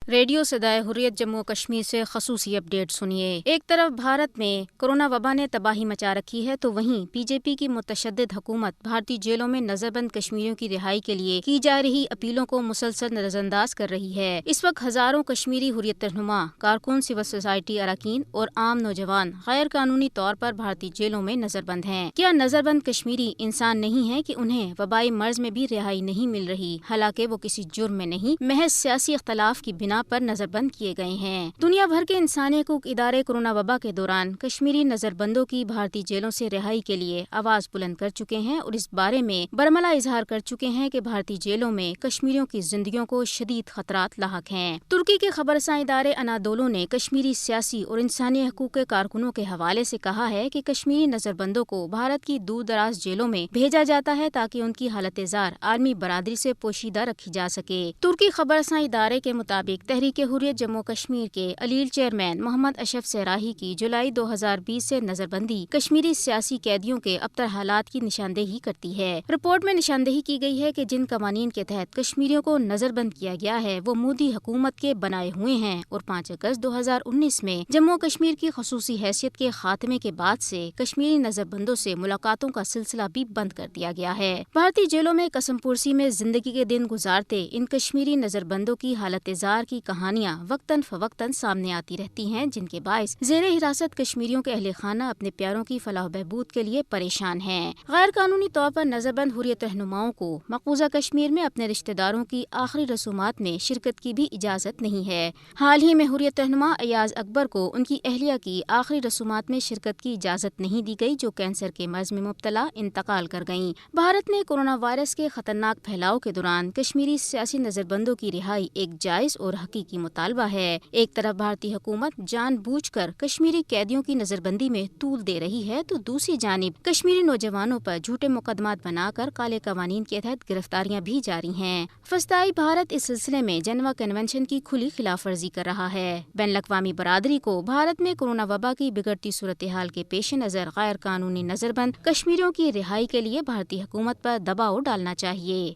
Radio صدائے حریت جموں کشمیر سے خصوصی اپڈیٹ سنیے۔ ایک طرف بھارت میں کورونا وبا نے تباہی مچا رکھی ہے تو وہیں بی جے پی کی متشدد حکومت بھارتی جیلوں میں نظر بند کشمیریوں کی رہائی کے لیے کی جا رہی اپیلوں کو مسلسل نظر انداز کر رہی ہے۔ اس وقت ہزاروں کشمیری حریت رہنما، کارکن، سول سوسائٹی اراکین اور عام نوجوان غیر قانونی طور پر بھارتی جیلوں میں نظر بند ہیں۔ کیا نظر بند کشمیری انسان نہیں ہیں کہ انہیں وبائی مرض میں بھی رہائی نہیں مل رہی، حالانکہ وہ کسی جرم میں نہیں، محض سیاسی اختلاف کی بنا پر نظر بند کیے گئے ہیں۔ دنیا بھر کے انسانی حقوق ادارے کورونا وبا کے دوران کشمیری نظر بندوں کی بھارتی جیلوں سے رہائی کے لیے آواز بلند کر چکے ہیں اور اس بارے میں برملا اظہار کر چکے ہیں کہ بھارتی جیلوں میں کشمیریوں کی زندگیوں کو شدید خطرات لاحق ہیں۔ ترکی کے خبررساں ادارے انادولو نے کشمیری سیاسی اور انسانی حقوق کے کارکنوں کے حوالے سے کہا ہے کہ کشمیری نظر بندوں کو بھارت کی دور دراز جیلوں میں بھیجا جاتا ہے تاکہ ان کی حالت زار عالمی برادری سے پوشیدہ رکھی جا سکے۔ ترکی خبررساں ادارے کے مطابق تحریک حریت جموں کشمیر کے علیل چیئرمین محمد اشرف سراہی کی جولائی 2020 سے نظر بندی کشمیری سیاسی قیدیوں کے ابتر حالات کی نشاندہی کرتی ہے۔ رپورٹ میں نشاندہی کی گئی ہے کہ جن قوانین کے تحت کشمیریوں کو نظر بند کیا گیا ہے وہ مودی حکومت کے بنائے ہوئے ہیں اور 5 اگست 2019 میں جموں کشمیر کی خصوصی حیثیت کے خاتمے کے بعد سے کشمیری نظر بندوں سے ملاقاتوں کا سلسلہ بھی بند کر دیا گیا ہے۔ بھارتی جیلوں میں قسم پرسی میں زندگی کے دن گزارتے ان کشمیری نظر بندوں کی حالت زار کی کہانیاں وقتاً فوقتاً سامنے آتی رہتی ہیں، جن کے باعث زیر حراست کشمیریوں کے اہل خانہ اپنے پیاروں کی فلاح و بہبود کے لیے پریشان ہیں۔ غیر قانونی طور پر نظر بند حریت رہنماؤں کو مقبوضہ کشمیر میں اپنے رشتہ داروں کی آخری رسومات میں شرکت کی بھی اجازت نہیں ہے۔ حال ہی میں حریت رہنما ایاز اکبر کو ان کی اہلیہ کی آخری رسومات میں شرکت کی اجازت نہیں دی گئی، جو کینسر کے مرض میں مبتلا انتقال کر گئیں۔ بھارت میں کورونا وائرس کے خطرناک پھیلاؤ کے دوران کشمیری سیاسی نظر بندوں کی رہائی ایک جائز اور حقیقی مطالبہ ہے۔ ایک طرف بھارتی حکومت جان بوجھ کر کشمیری قیدیوں کی نظر بندی میں طول دے رہی ہے تو دوسری جانب کشمیری نوجوانوں پر جھوٹے مقدمات بنا کر کالے قوانین کے تحت گرفتاریاں بھی جاری ہیں۔ فسطائی بھارت اس سلسلے میں جنیوا کنونشن کی کھلی خلاف ورزی کر رہا ہے۔ بین الاقوامی برادری کو بھارت میں کورونا وبا کی بگڑتی صورتحال کے پیش نظر غیر قانونی نظر بند کشمیریوں کی رہائی کے لیے بھارتی حکومت پر دباؤ ڈالنا چاہیے۔